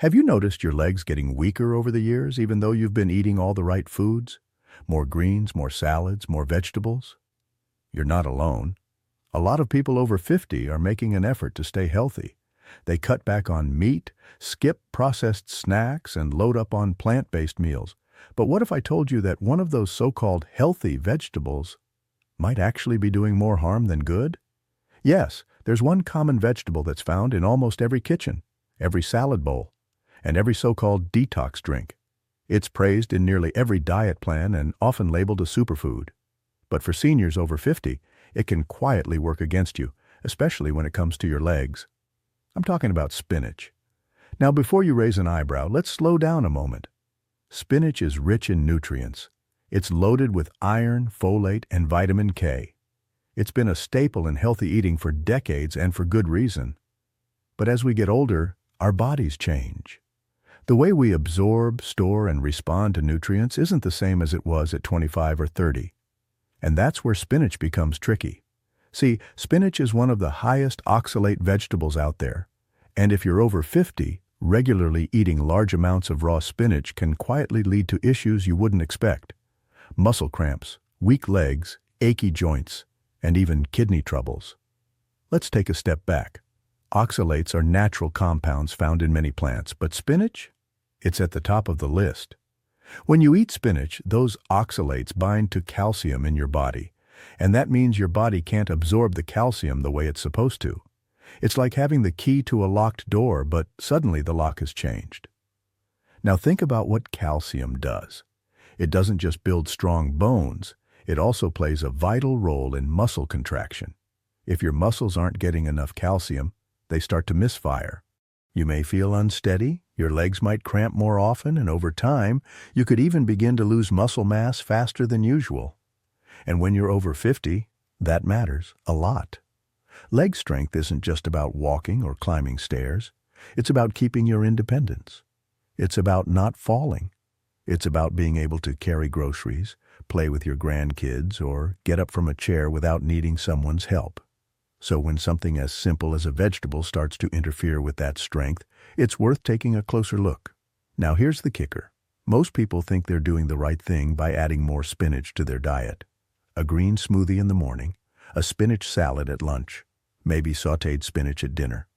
Have you noticed your legs getting weaker over the years, even though you've been eating all the right foods? More greens, more salads, more vegetables? You're not alone. A lot of people over 50 are making an effort to stay healthy. They cut back on meat, skip processed snacks, and load up on plant-based meals. But what if I told you that one of those so-called healthy vegetables might actually be doing more harm than good? Yes, there's one common vegetable that's found in almost every kitchen, every salad bowl, and every so-called detox drink. It's praised in nearly every diet plan and often labeled a superfood. But for seniors over 50, it can quietly work against you, especially when it comes to your legs. I'm talking about spinach. Now, before you raise an eyebrow, let's slow down a moment. Spinach is rich in nutrients. It's loaded with iron, folate, and vitamin K. It's been a staple in healthy eating for decades and for good reason. But as we get older, our bodies change. The way we absorb, store, and respond to nutrients isn't the same as it was at 25 or 30. And that's where spinach becomes tricky. See, spinach is one of the highest oxalate vegetables out there. And if you're over 50, regularly eating large amounts of raw spinach can quietly lead to issues you wouldn't expect. Muscle cramps, weak legs, achy joints, and even kidney troubles. Let's take a step back. Oxalates are natural compounds found in many plants, but spinach? It's at the top of the list. When you eat spinach, those oxalates bind to calcium in your body, and that means your body can't absorb the calcium the way it's supposed to. It's like having the key to a locked door, but suddenly the lock has changed. Now think about what calcium does. It doesn't just build strong bones, it also plays a vital role in muscle contraction. If your muscles aren't getting enough calcium, they start to misfire. You may feel unsteady, your legs might cramp more often, and over time, you could even begin to lose muscle mass faster than usual. And when you're over 50, that matters a lot. Leg strength isn't just about walking or climbing stairs. It's about keeping your independence. It's about not falling. It's about being able to carry groceries, play with your grandkids, or get up from a chair without needing someone's help. So when something as simple as a vegetable starts to interfere with that strength, it's worth taking a closer look. Now here's the kicker. Most people think they're doing the right thing by adding more spinach to their diet. A green smoothie in the morning, a spinach salad at lunch, maybe sautéed spinach at dinner.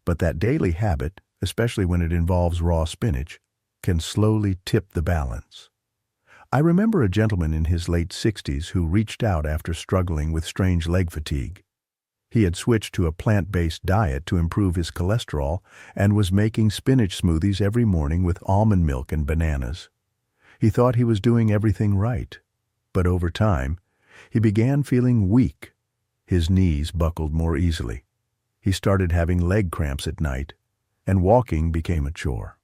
But that daily habit, especially when it involves raw spinach, can slowly tip the balance. I remember a gentleman in his late 60s who reached out after struggling with strange leg fatigue. He had switched to a plant-based diet to improve his cholesterol and was making spinach smoothies every morning with almond milk and bananas. He thought he was doing everything right, but over time, he began feeling weak. His knees buckled more easily. He started having leg cramps at night, and walking became a chore.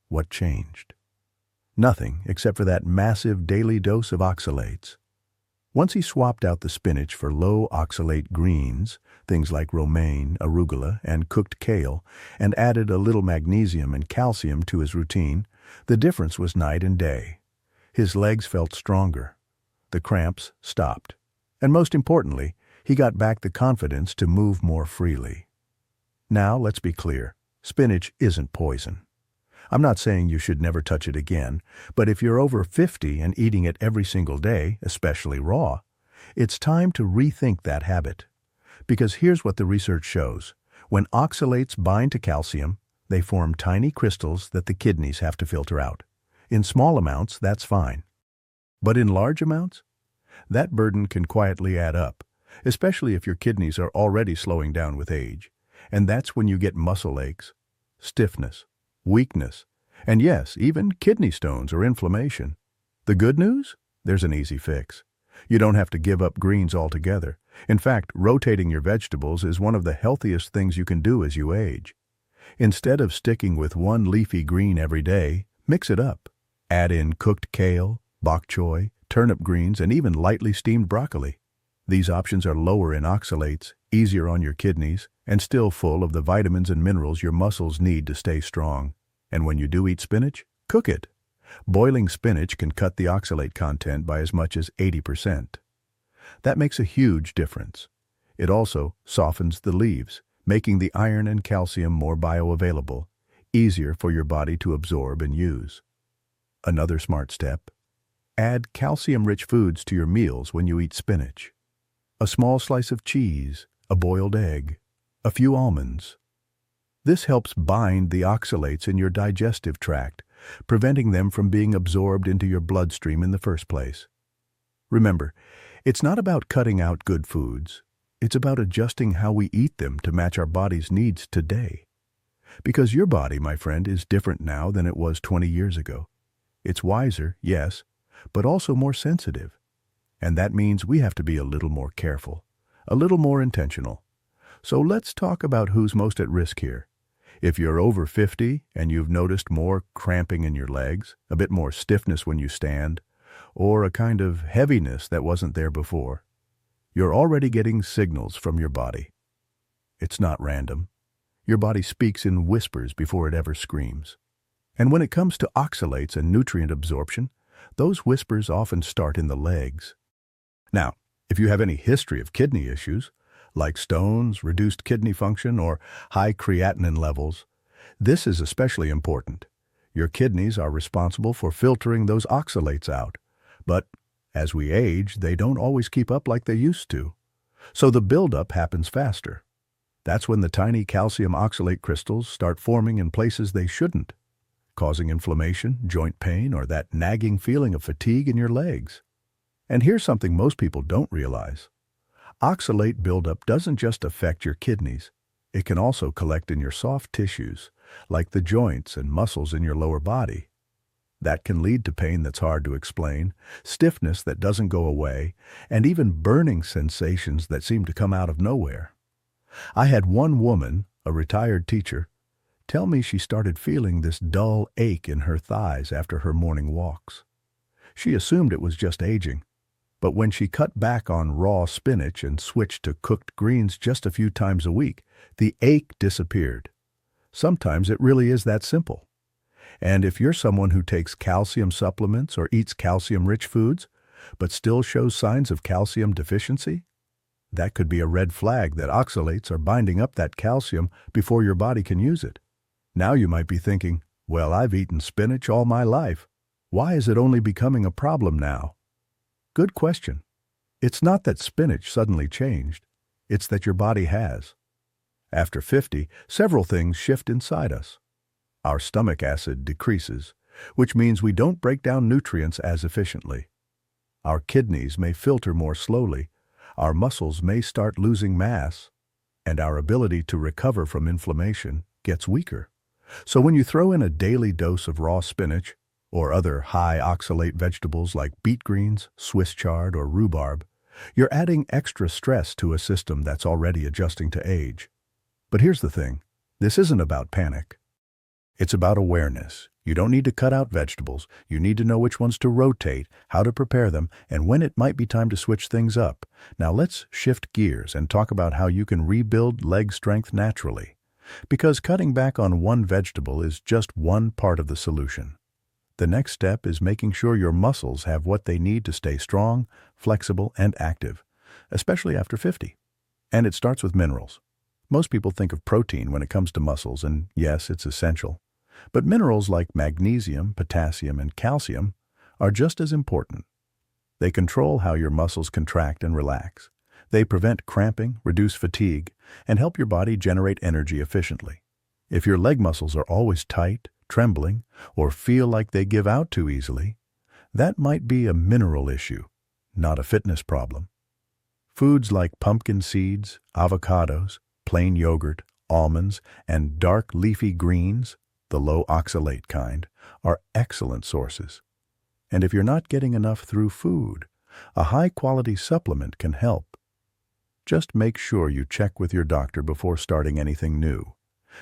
What changed? Nothing except for that massive daily dose of oxalates. Once he swapped out the spinach for low oxalate greens, things like romaine, arugula, and cooked kale, and added a little magnesium and calcium to his routine, the difference was night and day. His legs felt stronger. The cramps stopped. And most importantly, he got back the confidence to move more freely. Now, let's be clear. Spinach isn't poison. I'm not saying you should never touch it again, but if you're over 50 and eating it every single day, especially raw, it's time to rethink that habit. Because here's what the research shows. When oxalates bind to calcium, they form tiny crystals that the kidneys have to filter out. In small amounts, that's fine. But in large amounts? That burden can quietly add up, especially if your kidneys are already slowing down with age. And that's when you get muscle aches, stiffness, weakness, and yes, even kidney stones or inflammation. The good news? There's an easy fix. You don't have to give up greens altogether. In fact, rotating your vegetables is one of the healthiest things you can do as you age. Instead of sticking with one leafy green every day, mix it up. Add in cooked kale, bok choy, turnip greens, and even lightly steamed broccoli. These options are lower in oxalates, easier on your kidneys, and still full of the vitamins and minerals your muscles need to stay strong. And when you do eat spinach, cook it. Boiling spinach can cut the oxalate content by as much as 80%. That makes a huge difference. It also softens the leaves, making the iron and calcium more bioavailable, easier for your body to absorb and use. Another smart step: add calcium-rich foods to your meals when you eat spinach. A small slice of cheese, a boiled egg, a few almonds. This helps bind the oxalates in your digestive tract, preventing them from being absorbed into your bloodstream in the first place. Remember, it's not about cutting out good foods. It's about adjusting how we eat them to match our body's needs today. Because your body, my friend, is different now than it was 20 years ago. It's wiser, yes, but also more sensitive. And that means we have to be a little more careful, a little more intentional. So let's talk about who's most at risk here. If you're over 50 and you've noticed more cramping in your legs, a bit more stiffness when you stand, or a kind of heaviness that wasn't there before, you're already getting signals from your body. It's not random. Your body speaks in whispers before it ever screams. And when it comes to oxalates and nutrient absorption, those whispers often start in the legs. Now, if you have any history of kidney issues, like stones, reduced kidney function, or high creatinine levels, this is especially important. Your kidneys are responsible for filtering those oxalates out, but as we age, they don't always keep up like they used to. So the buildup happens faster. That's when the tiny calcium oxalate crystals start forming in places they shouldn't, causing inflammation, joint pain, or that nagging feeling of fatigue in your legs. And here's something most people don't realize. Oxalate buildup doesn't just affect your kidneys. It can also collect in your soft tissues, like the joints and muscles in your lower body. That can lead to pain that's hard to explain, stiffness that doesn't go away, and even burning sensations that seem to come out of nowhere. I had one woman, a retired teacher, tell me she started feeling this dull ache in her thighs after her morning walks. She assumed it was just aging. But when she cut back on raw spinach and switched to cooked greens just a few times a week, the ache disappeared. Sometimes it really is that simple. And if you're someone who takes calcium supplements or eats calcium-rich foods, but still shows signs of calcium deficiency, that could be a red flag that oxalates are binding up that calcium before your body can use it. Now you might be thinking, well, I've eaten spinach all my life. Why is it only becoming a problem now? Good question. It's not that spinach suddenly changed. It's that your body has. After 50, several things shift inside us. Our stomach acid decreases, which means we don't break down nutrients as efficiently. Our kidneys may filter more slowly, our muscles may start losing mass, and our ability to recover from inflammation gets weaker. So when you throw in a daily dose of raw spinach, or other high oxalate vegetables like beet greens, Swiss chard, or rhubarb, you're adding extra stress to a system that's already adjusting to age. But here's the thing, this isn't about panic. It's about awareness. You don't need to cut out vegetables. You need to know which ones to rotate, how to prepare them, and when it might be time to switch things up. Now let's shift gears and talk about how you can rebuild leg strength naturally. Because cutting back on one vegetable is just one part of the solution. The next step is making sure your muscles have what they need to stay strong, flexible, and active, especially after 50. And it starts with minerals. Most people think of protein when it comes to muscles, and yes, it's essential. But minerals like magnesium, potassium, and calcium are just as important. They control how your muscles contract and relax. They prevent cramping, reduce fatigue, and help your body generate energy efficiently. If your leg muscles are always tight, trembling, or feel like they give out too easily, that might be a mineral issue, not a fitness problem. Foods like pumpkin seeds, avocados, plain yogurt, almonds, and dark leafy greens, the low oxalate kind, are excellent sources. And if you're not getting enough through food, a high-quality supplement can help. Just make sure you check with your doctor before starting anything new,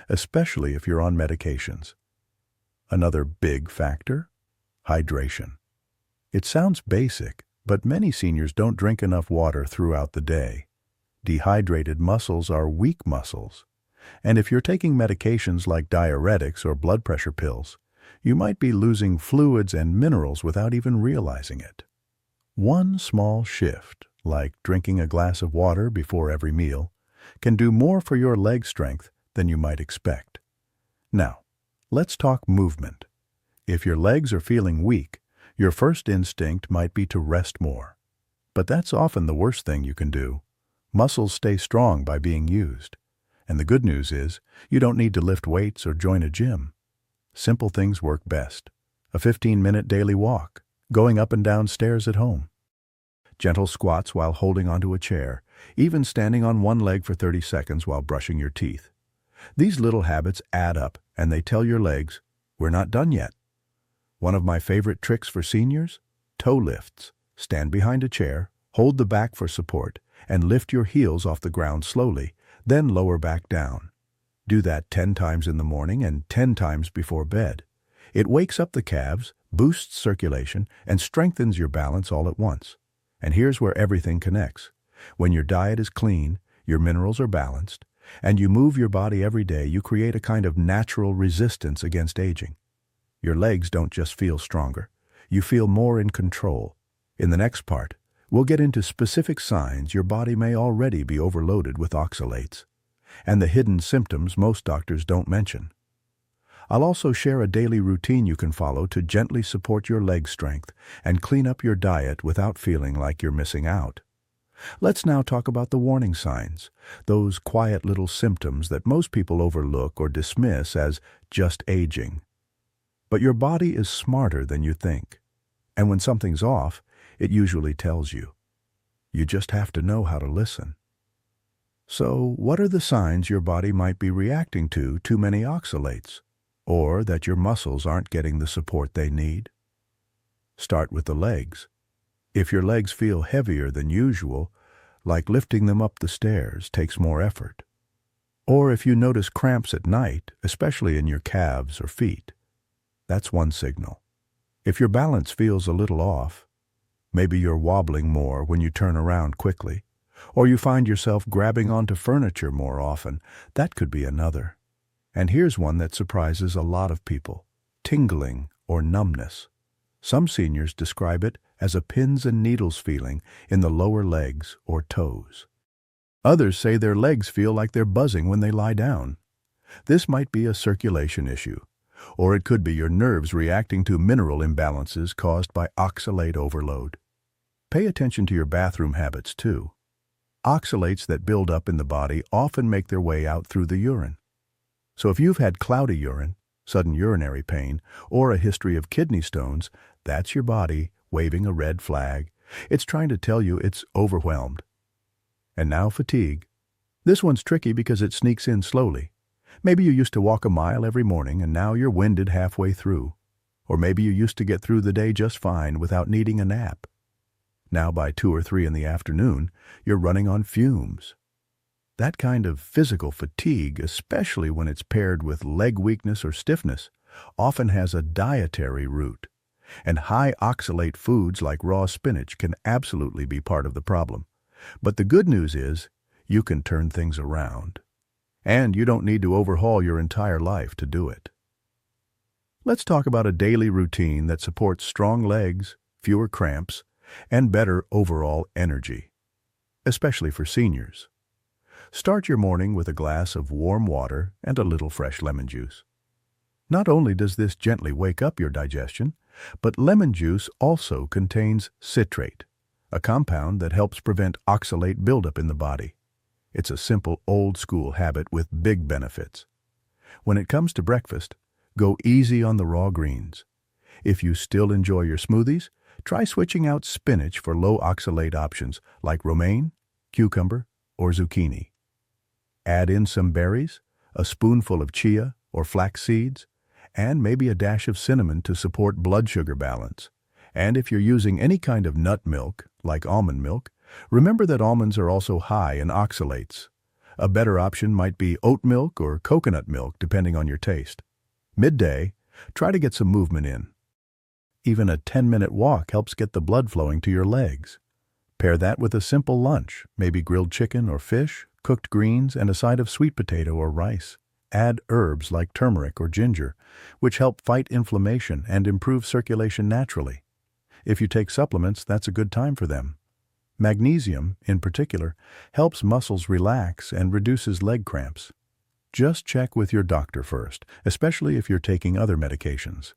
especially if you're on medications. Another big factor? Hydration. It sounds basic, but many seniors don't drink enough water throughout the day. Dehydrated muscles are weak muscles, and if you're taking medications like diuretics or blood pressure pills, you might be losing fluids and minerals without even realizing it. One small shift, like drinking a glass of water before every meal, can do more for your leg strength than you might expect. Now, Let's talk movement. If your legs are feeling weak, your first instinct might be to rest more. But that's often the worst thing you can do. Muscles stay strong by being used. And the good news is, you don't need to lift weights or join a gym. Simple things work best. A 15-minute daily walk, going up and down stairs at home. Gentle squats while holding onto a chair, even standing on one leg for 30 seconds while brushing your teeth. These little habits add up, and they tell your legs, we're not done yet. One of my favorite tricks for seniors? Toe lifts. Stand behind a chair, hold the back for support, and lift your heels off the ground slowly, then lower back down. Do that 10 times in the morning and 10 times before bed. It wakes up the calves, boosts circulation, and strengthens your balance all at once. And here's where everything connects. When your diet is clean, your minerals are balanced, and you move your body every day, you create a kind of natural resistance against aging. Your legs don't just feel stronger, you feel more in control. In the next part, we'll get into specific signs your body may already be overloaded with oxalates, and the hidden symptoms most doctors don't mention. I'll also share a daily routine you can follow to gently support your leg strength and clean up your diet without feeling like you're missing out. Let's now talk about the warning signs, those quiet little symptoms that most people overlook or dismiss as just aging. But your body is smarter than you think, and when something's off, it usually tells you. You just have to know how to listen. So, what are the signs your body might be reacting to too many oxalates, or that your muscles aren't getting the support they need? Start with the legs. If your legs feel heavier than usual, like lifting them up the stairs takes more effort. Or if you notice cramps at night, especially in your calves or feet, that's one signal. If your balance feels a little off, maybe you're wobbling more when you turn around quickly, or you find yourself grabbing onto furniture more often, that could be another. And here's one that surprises a lot of people: tingling or numbness. Some seniors describe it as a pins and needles feeling in the lower legs or toes. Others say their legs feel like they're buzzing when they lie down. This might be a circulation issue, or it could be your nerves reacting to mineral imbalances caused by oxalate overload. Pay attention to your bathroom habits too. Oxalates that build up in the body often make their way out through the urine. So if you've had cloudy urine, sudden urinary pain, or a history of kidney stones, that's your body waving a red flag. It's trying to tell you it's overwhelmed. And now fatigue. This one's tricky because it sneaks in slowly. Maybe you used to walk a mile every morning and now you're winded halfway through. Or maybe you used to get through the day just fine without needing a nap. Now by 2 or 3 in the afternoon, you're running on fumes. That kind of physical fatigue, especially when it's paired with leg weakness or stiffness, often has a dietary root. And high oxalate foods like raw spinach can absolutely be part of the problem. But the good news is, you can turn things around. And you don't need to overhaul your entire life to do it. Let's talk about a daily routine that supports strong legs, fewer cramps, and better overall energy, especially for seniors. Start your morning with a glass of warm water and a little fresh lemon juice. Not only does this gently wake up your digestion, but lemon juice also contains citrate, a compound that helps prevent oxalate buildup in the body. It's a simple, old-school habit with big benefits. When it comes to breakfast, go easy on the raw greens. If you still enjoy your smoothies, try switching out spinach for low oxalate options like romaine, cucumber, or zucchini. Add in some berries, a spoonful of chia or flax seeds, and maybe a dash of cinnamon to support blood sugar balance. And if you're using any kind of nut milk, like almond milk, remember that almonds are also high in oxalates. A better option might be oat milk or coconut milk, depending on your taste. Midday, try to get some movement in. Even a 10-minute walk helps get the blood flowing to your legs. Pair that with a simple lunch, maybe grilled chicken or fish, cooked greens, and a side of sweet potato or rice. Add herbs like turmeric or ginger, which help fight inflammation and improve circulation naturally. If you take supplements, that's a good time for them. Magnesium, in particular, helps muscles relax and reduces leg cramps. Just check with your doctor first, especially if you're taking other medications.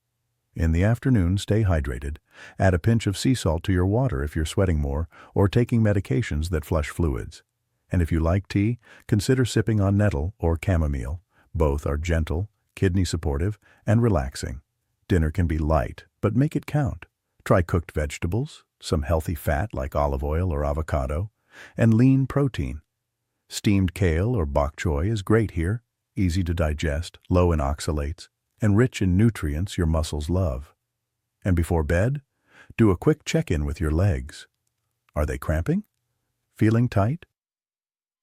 In the afternoon, stay hydrated. Add a pinch of sea salt to your water if you're sweating more or taking medications that flush fluids. And if you like tea, consider sipping on nettle or chamomile. Both are gentle, kidney supportive, and relaxing. Dinner can be light, but make it count. Try cooked vegetables, some healthy fat like olive oil or avocado, and lean protein. Steamed kale or bok choy is great here, easy to digest, low in oxalates, and rich in nutrients your muscles love. And before bed, do a quick check-in with your legs. Are they cramping? Feeling tight?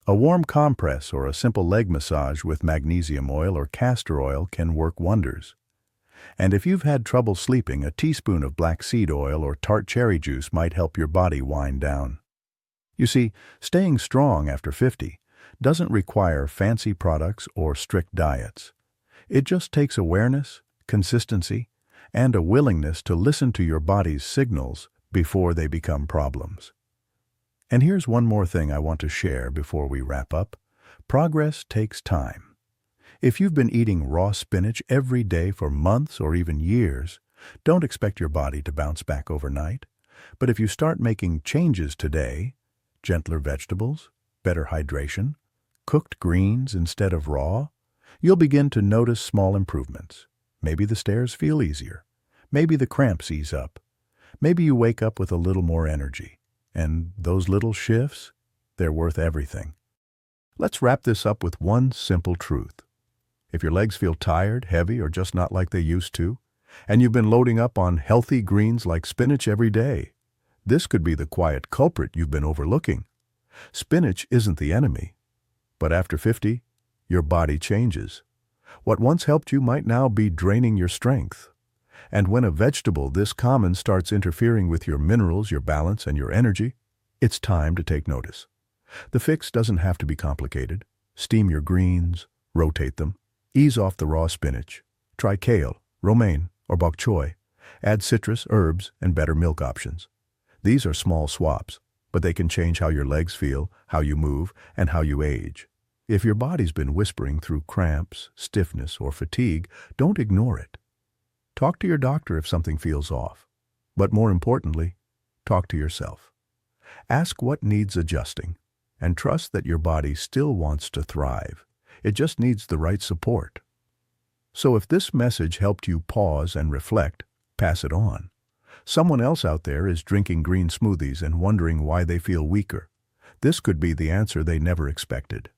A warm compress or a simple leg massage with magnesium oil or castor oil can work wonders. And if you've had trouble sleeping, a teaspoon of black seed oil or tart cherry juice might help your body wind down. You see, staying strong after 50 doesn't require fancy products or strict diets. It just takes awareness, consistency, and a willingness to listen to your body's signals before they become problems. And here's one more thing I want to share before we wrap up. Progress takes time. If you've been eating raw spinach every day for months or even years, don't expect your body to bounce back overnight. But if you start making changes today, gentler vegetables, better hydration, cooked greens instead of raw, you'll begin to notice small improvements. Maybe the stairs feel easier. Maybe the cramps ease up. Maybe you wake up with a little more energy. And those little shifts, they're worth everything. Let's wrap this up with one simple truth. If your legs feel tired, heavy, or just not like they used to, and you've been loading up on healthy greens like spinach every day, this could be the quiet culprit you've been overlooking. Spinach isn't the enemy. But after 50, your body changes. What once helped you might now be draining your strength. And when a vegetable this common starts interfering with your minerals, your balance, and your energy, it's time to take notice. The fix doesn't have to be complicated. Steam your greens, rotate them, ease off the raw spinach. Try kale, romaine, or bok choy. Add citrus, herbs, and better milk options. These are small swaps, but they can change how your legs feel, how you move, and how you age. If your body's been whispering through cramps, stiffness, or fatigue, don't ignore it. Talk to your doctor if something feels off. But more importantly, talk to yourself. Ask what needs adjusting, and trust that your body still wants to thrive. It just needs the right support. So if this message helped you pause and reflect, pass it on. Someone else out there is drinking green smoothies and wondering why they feel weaker. This could be the answer they never expected.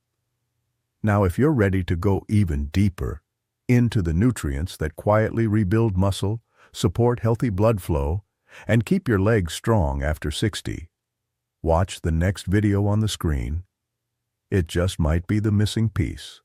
Now, if you're ready to go even deeper into the nutrients that quietly rebuild muscle, support healthy blood flow, and keep your legs strong after 60, watch the next video on the screen. It just might be the missing piece.